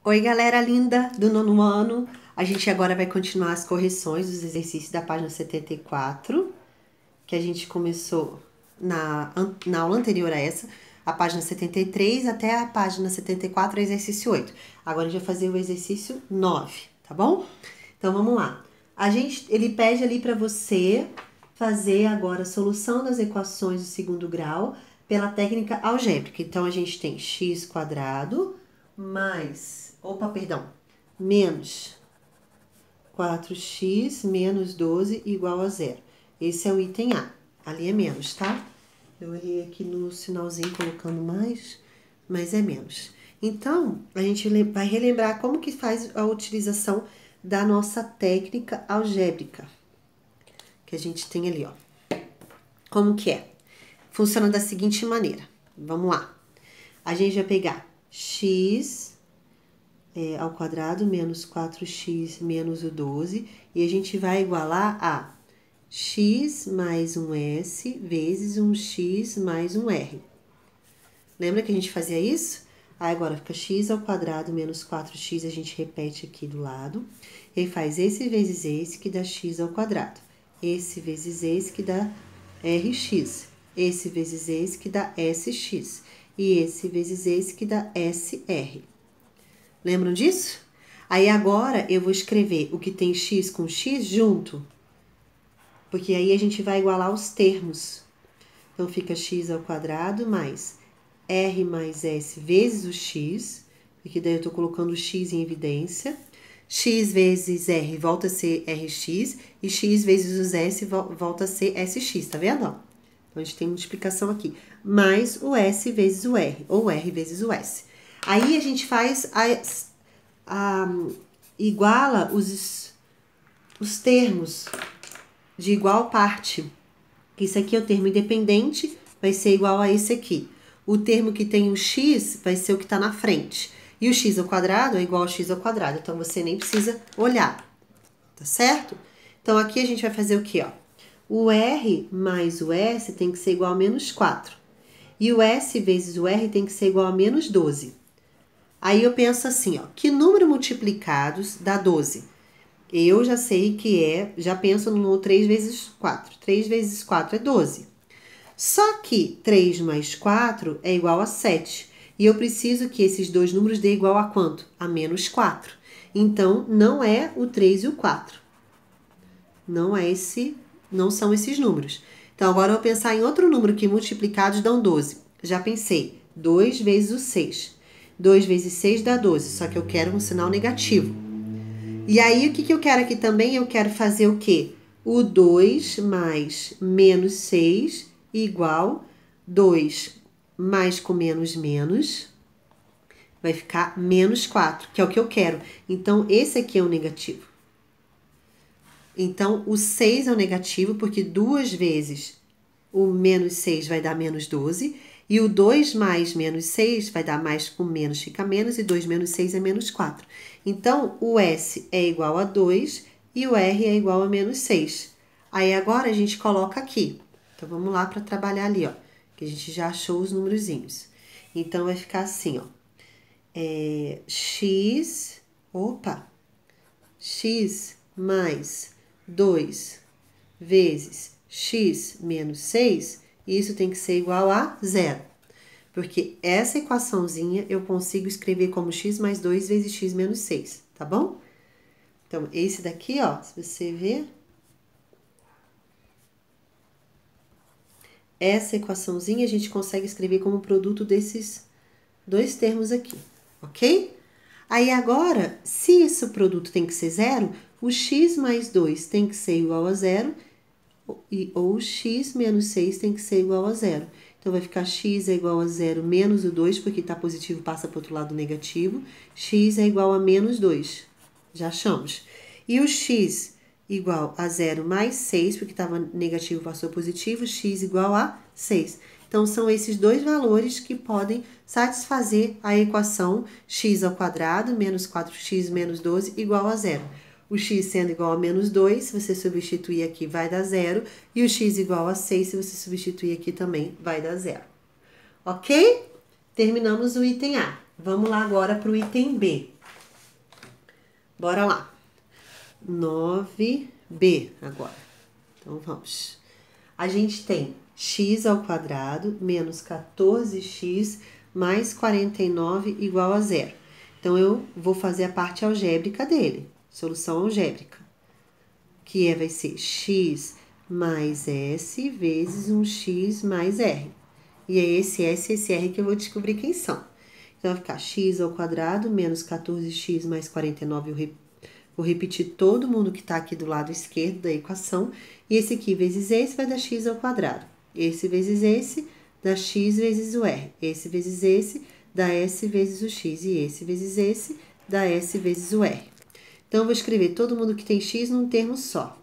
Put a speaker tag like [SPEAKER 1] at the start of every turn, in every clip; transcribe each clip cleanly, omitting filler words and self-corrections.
[SPEAKER 1] Oi, galera linda do nono ano. A gente agora vai continuar as correções dos exercícios da página 74, que a gente começou na aula anterior a essa, a página 73 até a página 74, exercício 8. Agora a gente vai fazer o exercício 9, tá bom? Então vamos lá. Ele pede ali para você fazer agora a solução das equações do segundo grau pela técnica algébrica. Então a gente tem x quadrado menos 4x menos 12 igual a zero. Esse é o item A. Ali é menos, tá? Eu errei aqui no sinalzinho colocando mais, mas é menos. Então, a gente vai relembrar como que faz a utilização da nossa técnica algébrica, que a gente tem ali, ó. Como que é? Funciona da seguinte maneira. Vamos lá. A gente vai pegar x ao quadrado menos 4x menos o 12 e a gente vai igualar a x mais um s vezes um x mais um r. Lembra que a gente fazia isso? Aí agora fica x ao quadrado menos 4x, a gente repete aqui do lado. E aí faz esse vezes esse que dá x ao quadrado. Esse vezes esse que dá rx. Esse vezes esse que dá sx. E esse vezes esse que dá sr. Lembram disso? Aí agora eu vou escrever o que tem x com x junto, porque aí a gente vai igualar os termos. Então fica x ao quadrado mais r mais s vezes o x, porque daí eu tô colocando o x em evidência. X vezes r volta a ser rx e x vezes os s volta a ser sx, tá vendo? Então a gente tem multiplicação aqui. Mais o s vezes o r, ou r vezes o s. Aí a gente faz iguala os termos de igual parte. Isso aqui é o termo independente, vai ser igual a esse aqui. O termo que tem o x vai ser o que está na frente. E o x ao quadrado é igual ao x ao quadrado, então você nem precisa olhar, tá certo? Então aqui a gente vai fazer o quê, ó? O r mais o s tem que ser igual a menos 4. E o s vezes o r tem que ser igual a menos 12. Aí eu penso assim, ó, que número multiplicados dá 12? Eu já sei que já penso no 3 vezes 4. 3 vezes 4 é 12. Só que 3 mais 4 é igual a 7. E eu preciso que esses dois números dê igual a quanto? A menos 4. Então, não é o 3 e o 4. Não são esses números. Então, agora eu vou pensar em outro número que multiplicados dão 12. Já pensei, 2 vezes o 6. 2 vezes 6 dá 12, só que eu quero um sinal negativo. E aí, o que eu quero aqui também? Eu quero fazer o quê? O 2 mais menos 6 igual 2 mais com menos menos, vai ficar menos 4, que é o que eu quero. Então, esse aqui é o negativo. Então, o 6 é o negativo, porque 2 vezes o menos 6 vai dar menos 12. E o 2 mais menos 6 vai dar mais com menos, fica menos. E 2 menos 6 é menos 4. Então, o S é igual a 2 e o R é igual a menos 6. Aí, agora, a gente coloca aqui. Então, vamos lá para trabalhar ali, ó. Que a gente já achou os numerozinhos. Então, vai ficar assim, ó. X mais 2 vezes x menos 6, isso tem que ser igual a zero. Porque essa equaçãozinha eu consigo escrever como x mais 2 vezes x menos 6, tá bom? Então, esse daqui, ó, se você ver, essa equaçãozinha a gente consegue escrever como produto desses dois termos aqui, ok? Aí agora, se esse produto tem que ser zero, o x mais 2 tem que ser igual a zero, ou x menos 6 tem que ser igual a zero. Então, vai ficar x é igual a zero menos o 2, porque está positivo, passa para o outro lado negativo. X é igual a menos 2. Já achamos. E o x igual a zero mais 6, porque estava negativo, passou positivo. X igual a 6. Então, são esses dois valores que podem satisfazer a equação x ao quadrado menos 4x menos 12 igual a zero. O x sendo igual a menos 2, se você substituir aqui, vai dar zero. E o x igual a 6, se você substituir aqui também, vai dar zero. Ok? Terminamos o item A. Vamos lá agora para o item B. Bora lá. 9b agora. Então, vamos. A gente tem x ao quadrado menos 14x mais 49 igual a zero. Então, eu vou fazer a parte algébrica dele. Solução algébrica. Que vai ser x mais s vezes um x mais r. E é esse s e esse r que eu vou descobrir quem são. Então, vai ficar x ao quadrado menos 14x mais 49. Vou repetir todo mundo que está aqui do lado esquerdo da equação. E esse aqui vezes esse vai dar x ao quadrado. Esse vezes esse dá x vezes o r. Esse vezes esse dá s vezes o x. E esse vezes esse dá s vezes o r. Então, eu vou escrever todo mundo que tem x num termo só.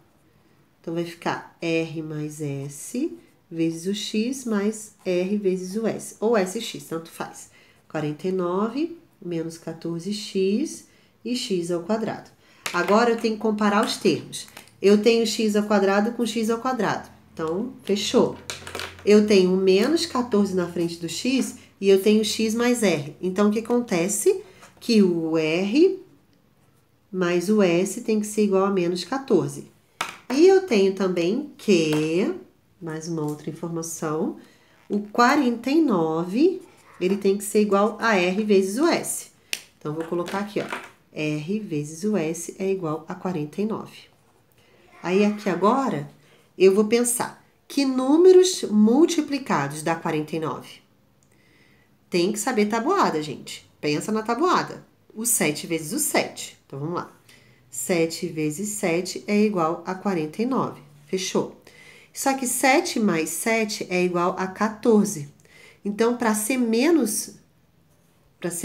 [SPEAKER 1] Então, vai ficar r mais s vezes o x mais r vezes o s. Ou sx, tanto faz. 49 menos 14x e x ao quadrado. Agora, eu tenho que comparar os termos. Eu tenho x ao quadrado com x ao quadrado. Então, fechou. Eu tenho menos 14 na frente do x e eu tenho x mais r. Então, o que acontece? Que o r mais o s tem que ser igual a menos 14. E eu tenho também que, mais uma outra informação, o 49, ele tem que ser igual a r vezes o s. Então, vou colocar aqui, ó, r vezes o s é igual a 49. Aí, aqui agora, eu vou pensar, que números multiplicados dá 49? Tem que saber tabuada, gente. Pensa na tabuada. O 7 vezes o 7. Então, vamos lá. 7 vezes 7 é igual a 49. Fechou? Só que 7 mais 7 é igual a 14. Então, para ser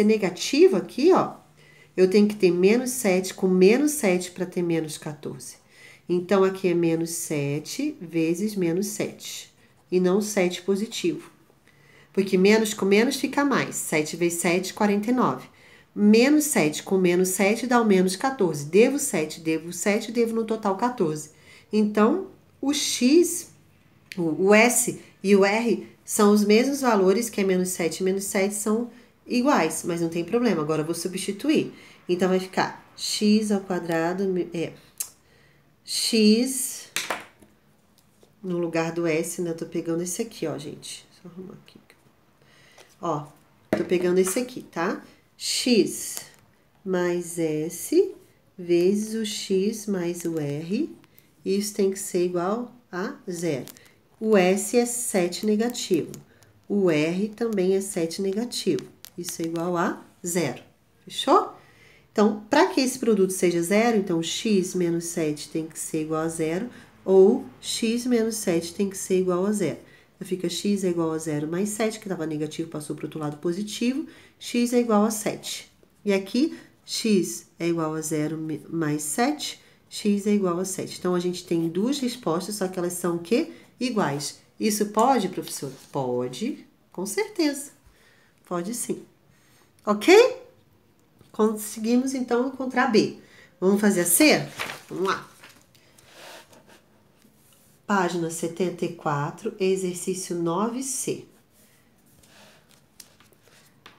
[SPEAKER 1] negativo aqui, ó, eu tenho que ter menos 7 com menos 7 para ter menos 14. Então, aqui é menos 7 vezes menos 7. E não 7 positivo. Porque menos com menos fica mais. 7 vezes 7, 49. Menos 7 com menos 7 dá o menos 14. Devo 7, devo no total 14. Então, o x, o s e o r são os mesmos valores, que é menos 7 e menos 7 são iguais, mas não tem problema. Agora, eu vou substituir. Então, vai ficar x ao quadrado, x, no lugar do s, né? Eu tô pegando esse aqui, ó, gente. Só arrumar aqui. Ó, tô pegando esse aqui, tá? X mais S vezes o X mais o R. Isso tem que ser igual a zero. O S é 7 negativo. O R também é 7 negativo. Isso é igual a zero. Fechou? Então, para que esse produto seja zero, então x menos 7 tem que ser igual a zero, ou x menos 7 tem que ser igual a zero. Então, fica x é igual a 0 mais 7, que estava negativo, passou para o outro lado positivo, x é igual a 7. E aqui, x é igual a 0 mais 7, x é igual a 7. Então, a gente tem duas respostas, só que elas são o quê? Iguais. Isso pode, professor? Pode, com certeza. Pode sim. Ok? Conseguimos, então, encontrar B. Vamos fazer a C? Vamos lá. Página 74, exercício 9C.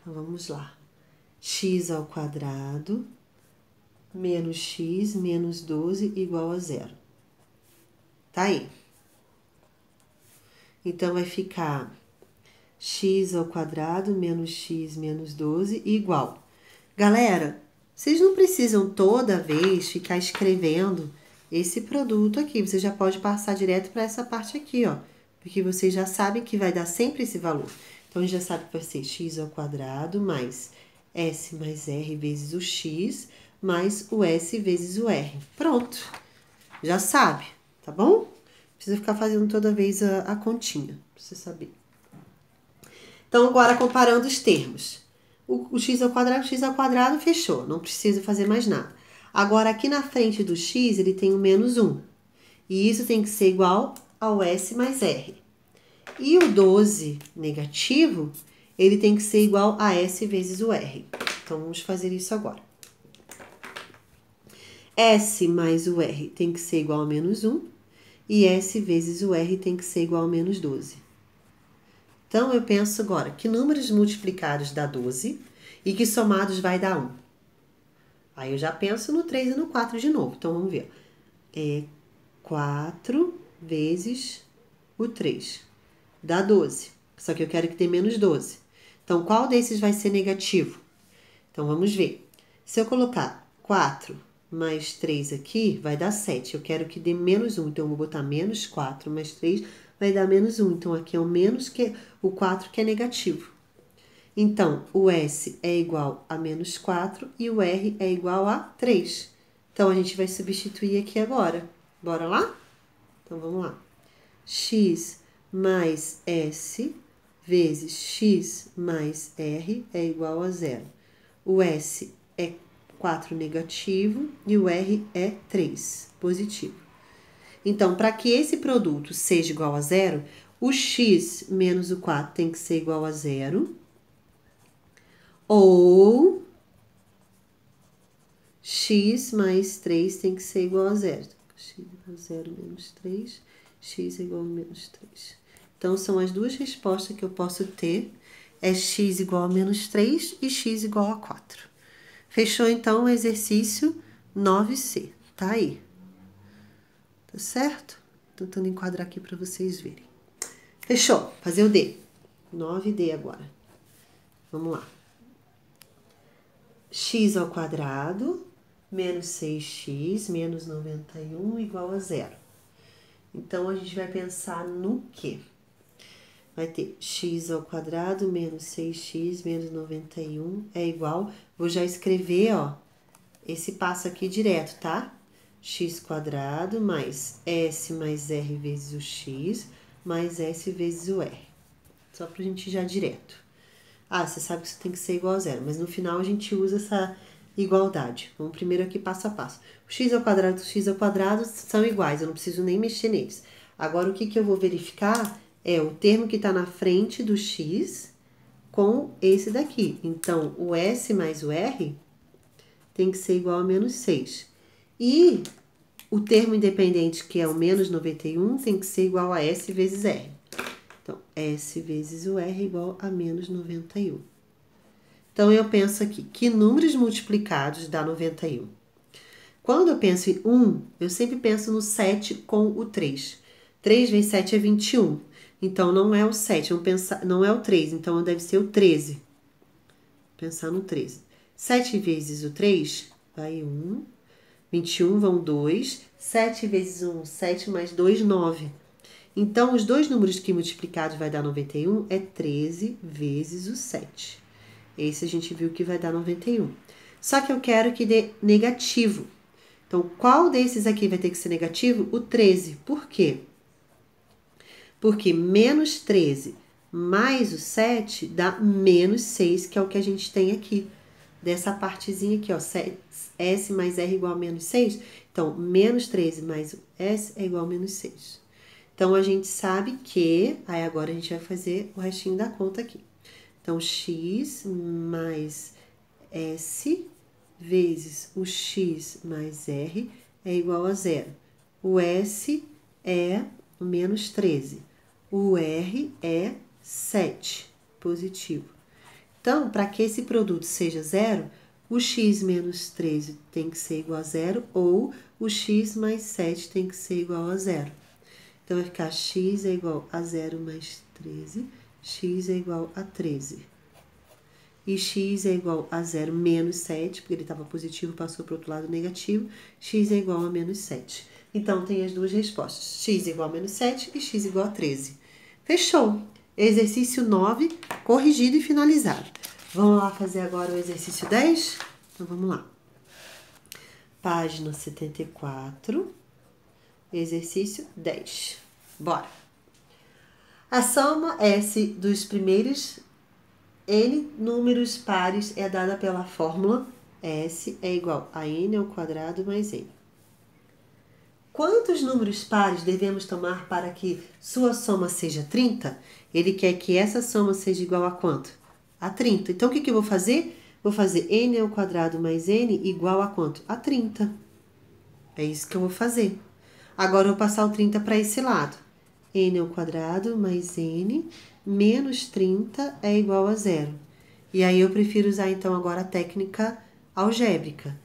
[SPEAKER 1] Então, vamos lá. X ao quadrado menos x menos 12 igual a zero. Tá aí. Então, vai ficar x ao quadrado menos x menos 12 igual. Galera, vocês não precisam toda vez ficar escrevendo esse produto aqui. Você já pode passar direto para essa parte aqui, ó. Porque vocês já sabem que vai dar sempre esse valor. Então, a gente já sabe que vai ser x ao quadrado mais s mais r vezes o x mais o s vezes o r. Pronto. Já sabe, tá bom? Não precisa ficar fazendo toda vez a continha, pra você saber. Então, agora comparando os termos. O x ao quadrado, fechou. Não precisa fazer mais nada. Agora, aqui na frente do x, ele tem o menos 1. E isso tem que ser igual ao s mais r. E o 12 negativo, ele tem que ser igual a s vezes o r. Então, vamos fazer isso agora. S mais o r tem que ser igual a menos 1. E s vezes o r tem que ser igual a menos 12. Então, eu penso agora, que números multiplicados dá 12 e que somados vai dar 1? Aí eu já penso no 3 e no 4 de novo. Então, vamos ver. 4 vezes o 3 dá 12. Só que eu quero que dê menos 12. Então, qual desses vai ser negativo? Então, vamos ver. Se eu colocar 4 mais 3 aqui, vai dar 7. Eu quero que dê menos 1. Então, eu vou botar menos 4 mais 3 vai dar menos 1. Então, aqui é o menos que o 4 que é negativo. Então, o S é igual a menos 4 e o R é igual a 3. Então, a gente vai substituir aqui agora. Bora lá? Então, vamos lá. X mais S vezes X mais R é igual a 0. O S é 4 negativo e o R é 3 positivo. Então, para que esse produto seja igual a 0, o X menos o 4 tem que ser igual a 0. Ou x mais 3 tem que ser igual a 0. X igual a 0 menos 3, x é igual a menos 3. Então, são as duas respostas que eu posso ter. É x igual a menos 3 e x igual a 4. Fechou, então, o exercício 9C. Tá aí. Tá certo? Tentando enquadrar aqui para vocês verem. Fechou. Fazer o D. 9D agora. Vamos lá. X ao quadrado menos 6x menos 91 igual a 0. Então, a gente vai pensar no quê? Vai ter x ao quadrado menos 6x menos 91 é igual... Vou já escrever, ó, esse passo aqui direto, tá? X quadrado mais S mais R vezes o x mais S vezes o R. Só pra gente ir já direto. Ah, você sabe que isso tem que ser igual a 0, mas no final a gente usa essa igualdade. Vamos primeiro aqui passo a passo. O x ao quadrado e o x ao quadrado são iguais, eu não preciso nem mexer neles. Agora, o que eu vou verificar é o termo que está na frente do x com esse daqui. Então, o S mais o R tem que ser igual a menos 6. E o termo independente, que é o menos 91, tem que ser igual a S vezes R. Então, S vezes o R é igual a menos 91. Então, eu penso aqui, que números multiplicados dá 91? Quando eu penso em 1, eu sempre penso no 7 com o 3. 3 vezes 7 é 21. Então, não é o 7, não é o 3, então deve ser o 13. Pensar no 13. 7 vezes o 3, vai 1. 21 vão 2. 7 vezes 1, 7 mais 2, 9. Então, os dois números que multiplicados vai dar 91 é 13 vezes o 7. Esse a gente viu que vai dar 91. Só que eu quero que dê negativo. Então, qual desses aqui vai ter que ser negativo? O 13. Por quê? Porque menos 13 mais o 7 dá menos 6, que é o que a gente tem aqui. Dessa partezinha aqui, ó. S mais R igual a menos 6. Então, menos 13 mais o S é igual a menos 6. Então, a gente sabe que... Aí, agora a gente vai fazer o restinho da conta aqui. Então, x mais S vezes o x mais R é igual a 0. O S é menos 13. O R é 7, positivo. Então, para que esse produto seja 0, o x menos 13 tem que ser igual a 0 ou o x mais 7 tem que ser igual a 0. Então, vai ficar x é igual a 0 mais 13, x é igual a 13. E x é igual a 0 menos 7, porque ele estava positivo, passou para o outro lado negativo, x é igual a menos 7. Então, tem as duas respostas, x igual a menos 7 e x igual a 13. Fechou! Exercício 9, corrigido e finalizado. Vamos lá fazer agora o exercício 10? Então, vamos lá. Página 74, exercício 10. Bora! A soma S dos primeiros n números pares é dada pela fórmula S é igual a n ao quadrado mais n. Quantos números pares devemos tomar para que sua soma seja 30? Ele quer que essa soma seja igual a quanto? A 30. Então, o que eu vou fazer? Vou fazer n ao quadrado mais n igual a quanto? A 30. É isso que eu vou fazer. Agora, eu vou passar o 30 para esse lado. N ao quadrado mais n menos 30 é igual a 0. E aí, eu prefiro usar, então, agora a técnica algébrica.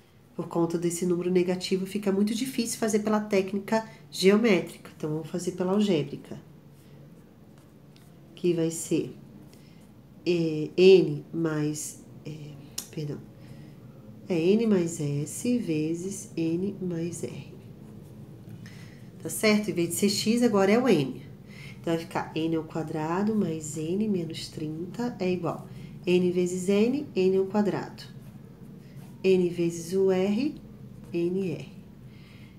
[SPEAKER 1] por conta desse número negativo, fica muito difícil fazer pela técnica geométrica. Então, vamos fazer pela algébrica. Que vai ser N mais... N mais S vezes N mais R. Tá certo? Em vez de ser X, agora é o N. Então, vai ficar N ao quadrado mais N menos 30 é igual N vezes N, N ao quadrado. N vezes o R, NR.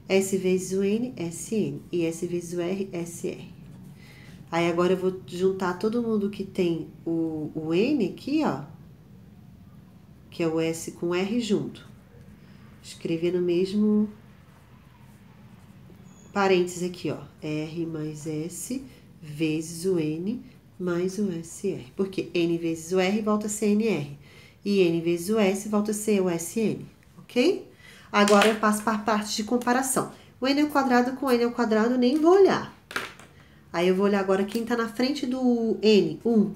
[SPEAKER 1] S vezes o N, SN. E S vezes o R, SR. Aí, agora eu vou juntar todo mundo que tem o N aqui, ó. Que é o S com R junto. Escrever no mesmo parênteses aqui, ó. R mais S vezes o N mais o SR. Porque N vezes o R volta a ser NR. E N vezes o S volta a ser o SN, ok? Agora eu passo para a parte de comparação. O N ao quadrado com N ao quadrado nem vou olhar. Aí eu vou olhar agora quem está na frente do N, 1.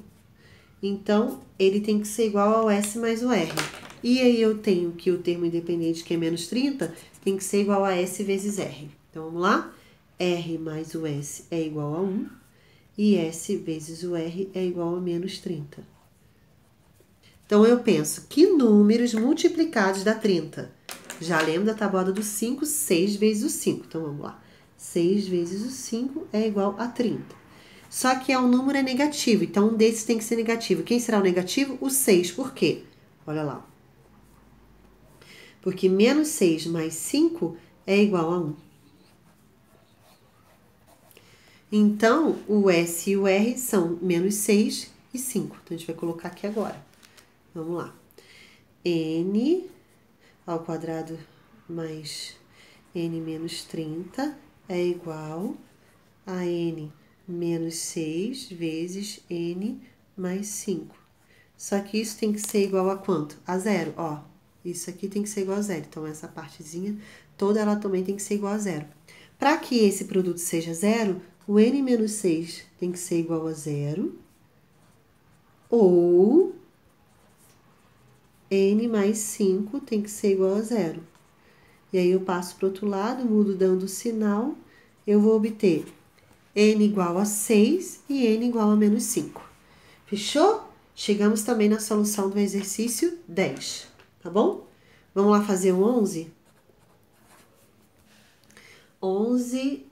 [SPEAKER 1] Então, ele tem que ser igual ao S mais o R. E aí eu tenho que o termo independente, que é menos 30, tem que ser igual a S vezes R. Então, vamos lá? R mais o S é igual a 1. E S vezes o R é igual a menos 30. Então, eu penso, que números multiplicados dá 30? Já lembro da tabuada do 5, 6 vezes o 5. Então, vamos lá. 6 vezes o 5 é igual a 30. Só que o número é negativo, então um desses tem que ser negativo. Quem será o negativo? O 6. Por quê? Olha lá. Porque menos 6 mais 5 é igual a 1. Então, o S e o R são menos 6 e 5. Então, a gente vai colocar aqui agora. Vamos lá. N ao quadrado mais N menos 30 é igual a N menos 6 vezes N mais 5. Só que isso tem que ser igual a quanto? A 0, ó. Isso aqui tem que ser igual a 0. Então, essa partezinha toda ela também tem que ser igual a 0. Para que esse produto seja 0, o N menos 6 tem que ser igual a 0. Ou N mais 5 tem que ser igual a 0. E aí eu passo para o outro lado, mudo dando o sinal, eu vou obter N igual a 6 e N igual a menos 5. Fechou? Chegamos também na solução do exercício 10, tá bom? Vamos lá fazer o 11? 11,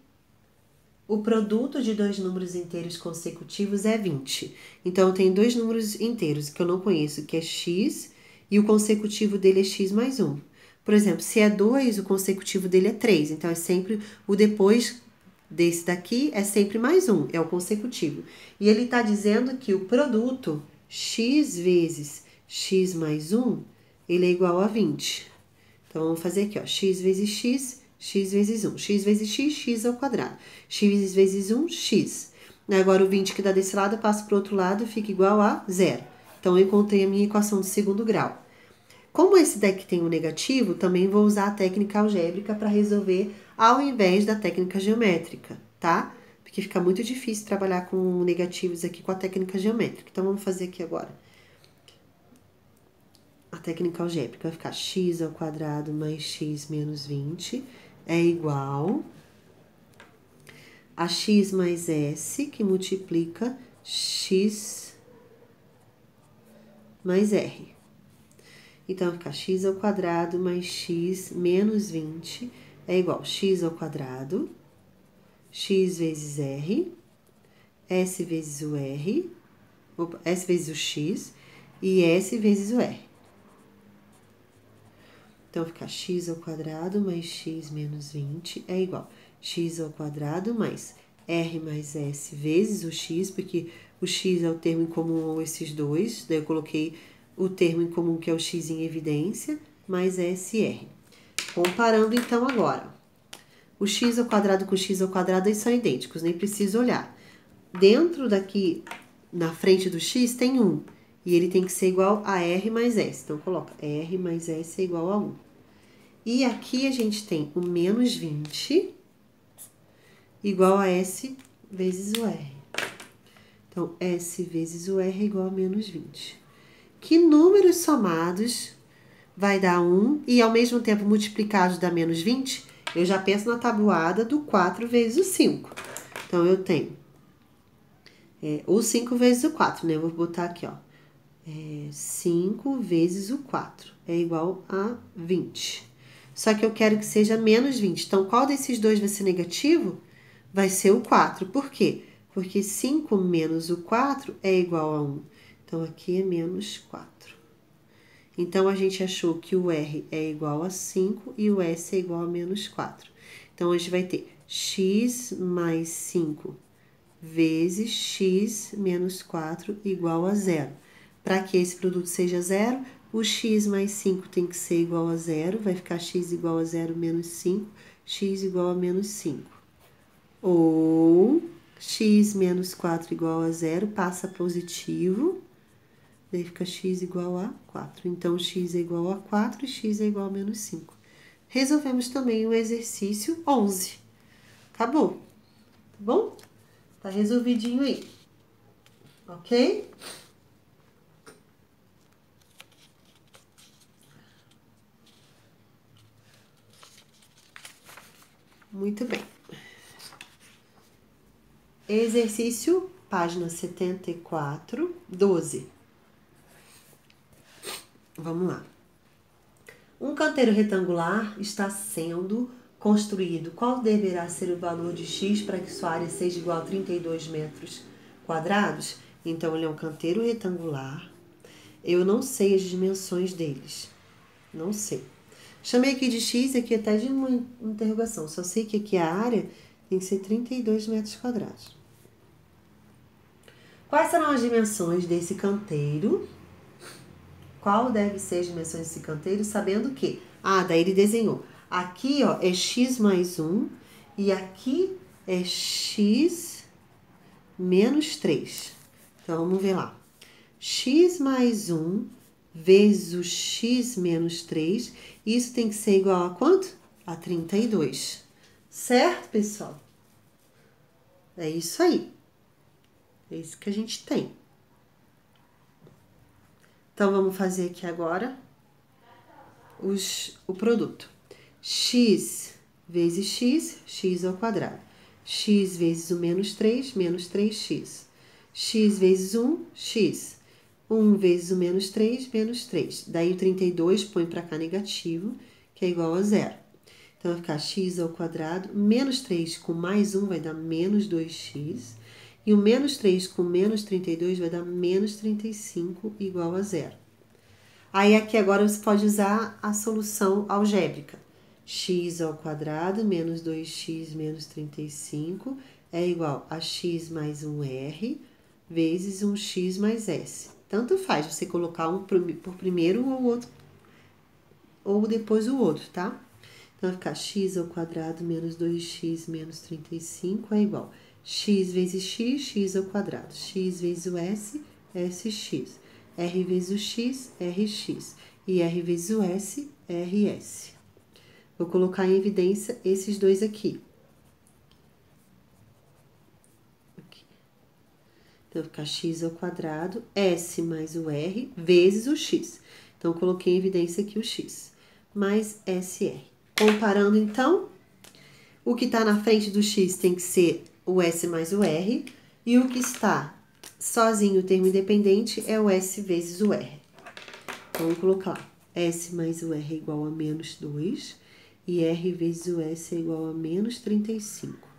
[SPEAKER 1] o produto de dois números inteiros consecutivos é 20. Então, eu tenho dois números inteiros que eu não conheço, que é x, e o consecutivo dele é x mais 1. Por exemplo, se é 2, o consecutivo dele é 3. Então, é sempre o depois desse daqui é sempre mais 1, é o consecutivo. E ele está dizendo que o produto x vezes x mais 1, ele é igual a 20. Então, vamos fazer aqui, ó, x vezes x, x vezes 1. X vezes x, x ao quadrado. X vezes 1, x. Agora, o 20 que dá desse lado, eu passo para o outro lado, fica igual a 0. Então, eu encontrei a minha equação de segundo grau. Como esse daqui tem um negativo, também vou usar a técnica algébrica para resolver ao invés da técnica geométrica, tá? Porque fica muito difícil trabalhar com negativos aqui com a técnica geométrica. Então, vamos fazer aqui agora. A técnica algébrica vai ficar x ao quadrado mais x menos 20 é igual a x mais s, que multiplica x mais r. Então, vai ficar x ao quadrado mais x menos 20 é igual a x ao quadrado, x vezes r, s vezes o r, s vezes o x e s vezes o r. Então, fica x ao quadrado mais x menos 20 é igual a x ao quadrado mais r mais s vezes o x, porque o x é o termo em comum a esses dois, daí eu coloquei o termo em comum, que é o x em evidência, mais SR. Comparando, então, agora. O x ao quadrado com o x ao quadrado, eles são idênticos, nem preciso olhar. Dentro daqui, na frente do x, tem 1. E ele tem que ser igual a R mais S. Então, coloca R mais S é igual a 1. E aqui a gente tem o menos 20 igual a S vezes o R. Então, S vezes o R é igual a menos 20. Que números somados vai dar 1, e ao mesmo tempo multiplicado dá menos 20, eu já penso na tabuada do 4 vezes o 5. Então, eu tenho o 5 vezes o 4, né? Eu vou botar aqui, ó. 5 vezes o 4 é igual a 20. Só que eu quero que seja menos 20. Então, qual desses dois vai ser negativo? Vai ser o 4. Por quê? Porque 5 menos o 4 é igual a 1. Então, aqui é menos 4. Então, a gente achou que o R é igual a 5 e o S é igual a menos 4. Então, a gente vai ter x mais 5 vezes x menos 4 igual a 0. Para que esse produto seja zero, o x mais 5 tem que ser igual a 0, vai ficar x igual a 0 menos 5, x igual a menos 5. Ou x menos 4 igual a 0, passa positivo, daí fica x igual a 4. Então, x é igual a 4 e x é igual a menos 5. Resolvemos também o exercício 11. Acabou, tá bom? Tá resolvidinho aí, ok? Muito bem. Exercício, página 74, 12. Vamos lá. Um canteiro retangular está sendo construído. Qual deverá ser o valor de x para que sua área seja igual a 32 metros quadrados? Então, ele é um canteiro retangular. Eu não sei as dimensões deles. Não sei. Chamei aqui de x, aqui até de uma interrogação. Só sei que aqui a área tem que ser 32 metros quadrados. Quais serão as dimensões desse canteiro? Qual deve ser as dimensões desse canteiro, sabendo que... daí ele desenhou. Aqui, ó, é x mais 1 e aqui é x menos 3. Então, vamos ver lá. X mais 1 vezes o x menos 3, isso tem que ser igual a quanto? A 32. Certo, pessoal? É isso aí. É isso que a gente tem. Então, vamos fazer aqui agora o produto. X vezes x, x ao quadrado. X vezes o menos 3x. X vezes 1, x. 1 vezes o menos 3. Daí o 32 põe para cá negativo, que é igual a 0. Então, vai ficar x ao quadrado, menos 3 com mais 1 vai dar menos 2x. E o menos 3 com menos 32 vai dar menos 35, igual a 0. Aí, aqui agora você pode usar a solução algébrica. X ao quadrado menos 2x menos 35 é igual a x mais 1r vezes 1x mais s. Tanto faz você colocar um por primeiro ou o outro, ou depois o outro, tá? Então, vai ficar x ao quadrado menos 2x menos 35 é igual a x vezes x, x ao quadrado. X vezes o s, sx. R vezes o x, rx. E R vezes o s, rs. Vou colocar em evidência esses dois aqui. Então, vai ficar x ao quadrado, s mais o r, vezes o x. Então, coloquei em evidência aqui o x, mais sr. Comparando, então, o que está na frente do x tem que ser o s mais o r, e o que está sozinho, o termo independente, é o s vezes o r. Então, vamos colocar lá. S mais o r é igual a menos 2, e r vezes o s é igual a menos 35.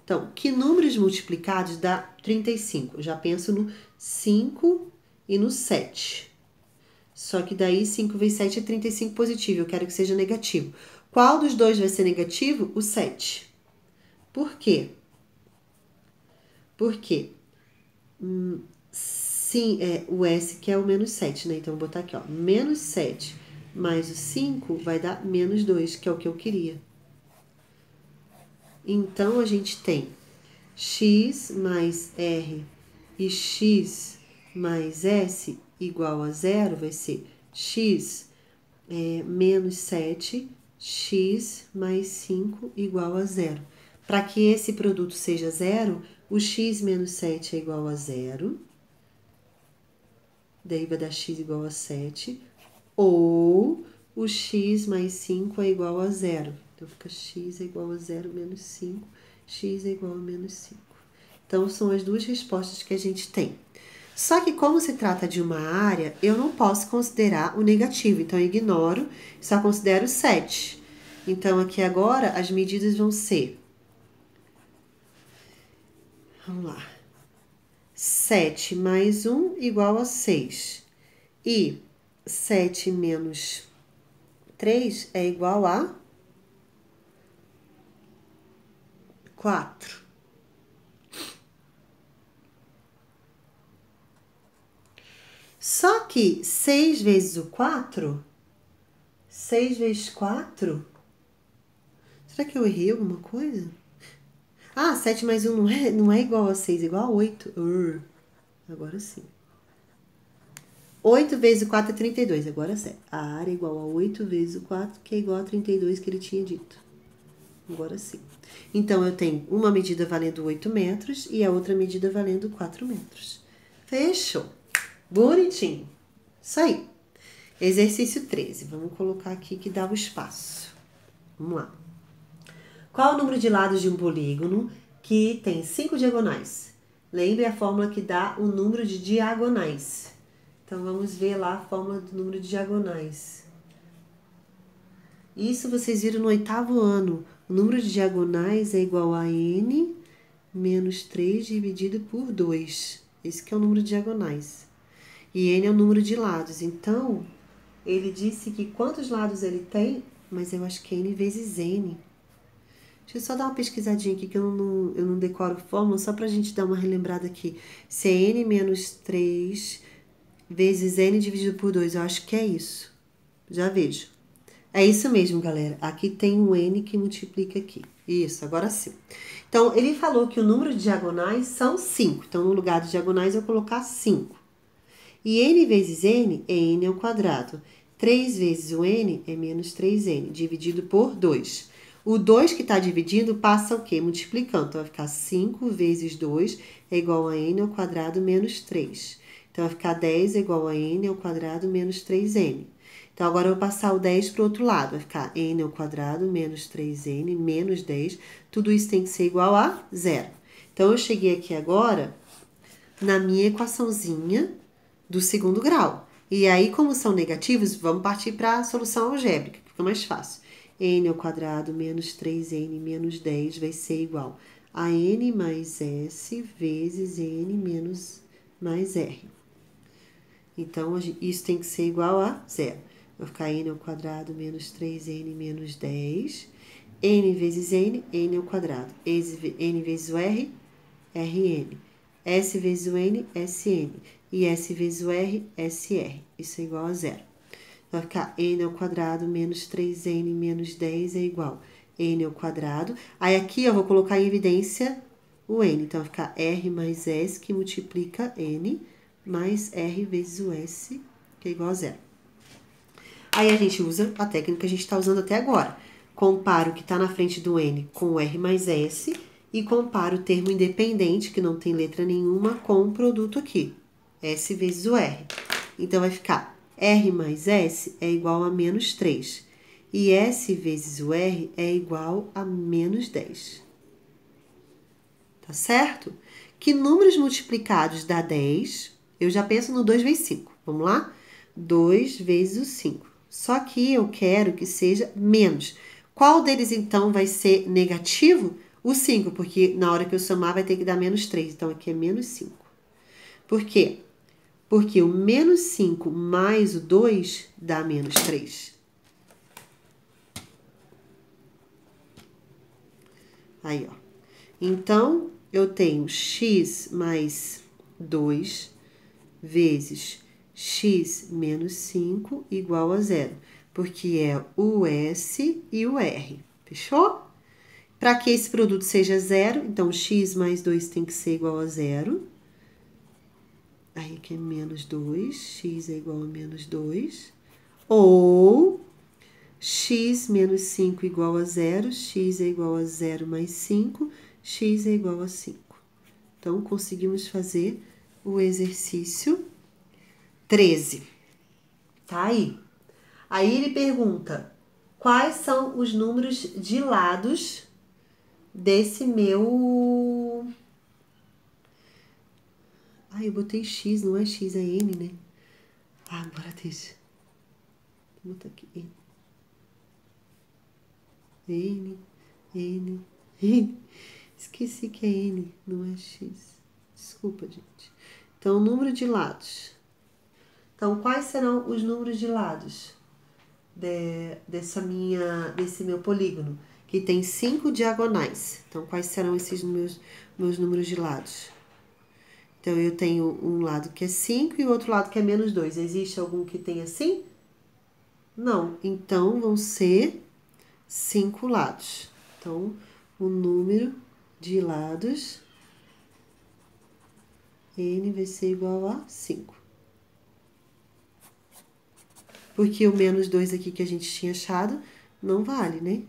[SPEAKER 1] Então, que números multiplicados dá 35? Eu já penso no 5 e no 7. Só que daí 5 vezes 7 é 35 positivo, eu quero que seja negativo. Qual dos dois vai ser negativo? O 7. Por quê? Porque sim, o S que é o menos 7, né? Então, eu vou botar aqui, ó, menos 7 mais o 5 vai dar menos 2, que é o que eu queria. Então, a gente tem x mais r e x mais s igual a 0, vai ser x menos 7, x mais 5 igual a 0. Para que esse produto seja 0, o x menos 7 é igual a 0. Daí vai dar x igual a 7. Ou o x mais 5 é igual a zero. Então, fica x é igual a zero menos 5, x é igual a menos 5. Então, são as duas respostas que a gente tem. Só que como se trata de uma área, eu não posso considerar o negativo. Então, eu ignoro, só considero 7. Então, aqui agora, as medidas vão ser... Vamos lá. 7 mais 1 igual a 6. E 7 menos 3 é igual a 4. Só que 6 vezes o 4, 6 vezes 4, será que eu errei alguma coisa? Ah, 7 mais 1 não é igual a 6, é igual a 8. Agora sim. 8 vezes o 4 é 32, agora certo. A área é igual a 8 vezes o 4, que é igual a 32 que ele tinha dito. Agora sim. Então, eu tenho uma medida valendo 8 metros e a outra medida valendo 4 metros. Fechou. Bonitinho. Isso aí. Exercício 13. Vamos colocar aqui que dá o espaço. Vamos lá. Qual o número de lados de um polígono que tem 5 diagonais? Lembre a fórmula que dá o número de diagonais. Então, vamos ver lá a fórmula do número de diagonais. Isso vocês viram no 8º ano. O número de diagonais é igual a n menos 3 dividido por 2. Esse que é o número de diagonais. E n é o número de lados. Então, ele disse que quantos lados ele tem, mas eu acho que é n vezes n. Deixa eu só dar uma pesquisadinha aqui, que eu não decoro fórmula, só pra gente dar uma relembrada aqui. Se é n menos 3 vezes n dividido por 2, eu acho que é isso. Já vejo. É isso mesmo, galera. Aqui tem um n que multiplica aqui. Isso, agora sim. Então, ele falou que o número de diagonais são 5. Então, no lugar de diagonais, eu vou colocar 5. E n vezes n é n ao quadrado. 3 vezes o n é menos 3n, dividido por 2. O 2 que está dividindo passa o quê? Multiplicando. Então, vai ficar 5 vezes 2 é igual a n ao quadrado menos 3. Então, vai ficar 10 é igual a n ao quadrado menos 3n. Então, agora eu vou passar o 10 para o outro lado. Vai ficar n ao quadrado menos 3n menos 10. Tudo isso tem que ser igual a zero. Então, eu cheguei aqui agora na minha equaçãozinha do segundo grau. E aí, como são negativos, vamos partir para a solução algébrica, que fica mais fácil. N ao quadrado menos 3n menos 10 vai ser igual a n mais s vezes n menos mais r. Então, isso tem que ser igual a zero. Vai ficar n ao quadrado menos 3n menos 10. N vezes n ao quadrado. N vezes o r, rn. S vezes o n, sn. E S vezes o r, sr. Isso é igual a zero. Vai ficar n ao quadrado menos 3n menos 10 é igual a n ao quadrado. Aí aqui eu vou colocar em evidência o n. Então, vai ficar r mais s que multiplica n mais r vezes o s, que é igual a zero. Aí a gente usa a técnica que a gente está usando até agora. Comparo o que está na frente do n com o r mais s e comparo o termo independente, que não tem letra nenhuma, com o produto aqui, s vezes o r. Então, vai ficar r mais s é igual a menos 3. E s vezes o r é igual a menos 10. Tá certo? Que números multiplicados dá 10? Eu já penso no 2 vezes 5. Vamos lá? 2 vezes o 5. Só que eu quero que seja menos. Qual deles, então, vai ser negativo? O 5, porque na hora que eu somar vai ter que dar menos 3. Então, aqui é menos 5. Por quê? Porque o menos 5 mais o 2 dá menos 3. Aí, ó. Então, eu tenho x mais 2 vezes x menos 5 igual a zero, porque é o S e o R. Fechou? Para que esse produto seja zero, então x mais 2 tem que ser igual a zero. Aí aqui é menos 2, x é igual a menos 2. Ou x menos 5 igual a zero, x é igual a 0 mais 5, x é igual a 5. Então, conseguimos fazer o exercício 13. Tá aí. Aí ele pergunta, quais são os números de lados desse meu... Ai, eu botei X, não é X, é N, né? Ah, agora deixa. Vou botar aqui N. N, N, N. Esqueci que é N, não é X. Desculpa, gente. Então, número de lados. Então, quais serão os números de lados desse meu polígono? Que tem 5 diagonais. Então, quais serão esses meus números de lados? Então, eu tenho um lado que é 5 e o outro lado que é menos 2. Existe algum que tenha assim? Não. Então, vão ser 5 lados. Então, o número de lados N vai ser igual a 5. Porque o menos 2 aqui que a gente tinha achado não vale, né?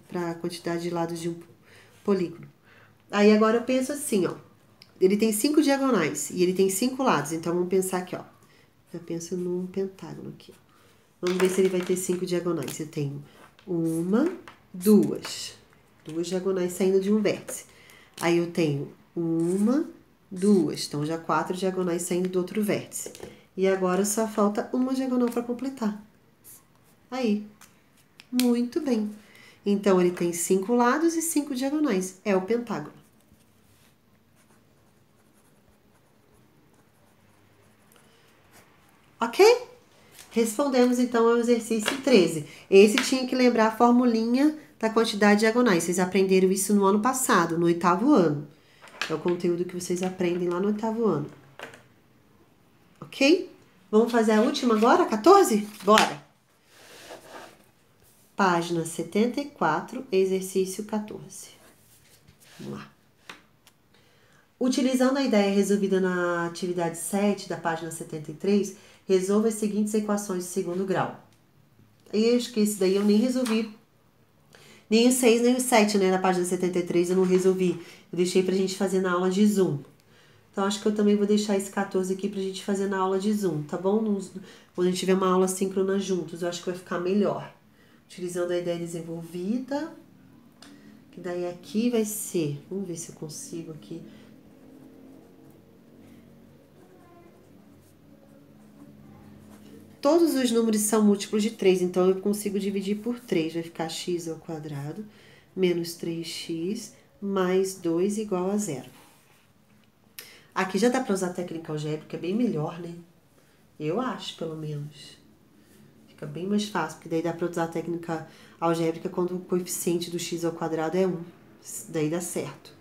[SPEAKER 1] Para a quantidade de lados de um polígono. Aí agora eu penso assim, ó. Ele tem 5 diagonais e ele tem 5 lados. Então vamos pensar aqui, ó. Eu penso num pentágono aqui. Vamos ver se ele vai ter 5 diagonais. Eu tenho duas diagonais saindo de um vértice. Aí eu tenho duas. Então já 4 diagonais saindo do outro vértice. E agora só falta uma diagonal para completar. Aí, muito bem. Então, ele tem 5 lados e 5 diagonais. É o pentágono. Ok? Respondemos, então, ao exercício 13. Esse tinha que lembrar a formulinha da quantidade de diagonais. Vocês aprenderam isso no ano passado, no 8º ano. É o conteúdo que vocês aprendem lá no 8º ano. Ok? Vamos fazer a última agora, 14? Bora! Página 74, exercício 14. Vamos lá. Utilizando a ideia resolvida na atividade 7 da página 73, resolva as seguintes equações de segundo grau. E acho que esse daí eu nem resolvi. Nem o 6, nem o 7, né? Na página 73 eu não resolvi. Eu deixei pra gente fazer na aula de Zoom. Então, acho que eu também vou deixar esse 14 aqui pra gente fazer na aula de Zoom, tá bom? Quando a gente tiver uma aula síncrona juntos, eu acho que vai ficar melhor. Utilizando a ideia desenvolvida. Que daí aqui vai ser... Vamos ver se eu consigo aqui. Todos os números são múltiplos de 3, então eu consigo dividir por 3. Vai ficar x ao quadrado menos 3x mais 2 igual a 0. Aqui já dá para usar a técnica algébrica, é bem melhor, né? Eu acho, pelo menos. Fica bem mais fácil, porque daí dá para usar a técnica algébrica quando o coeficiente do x ao quadrado é 1. Daí dá certo.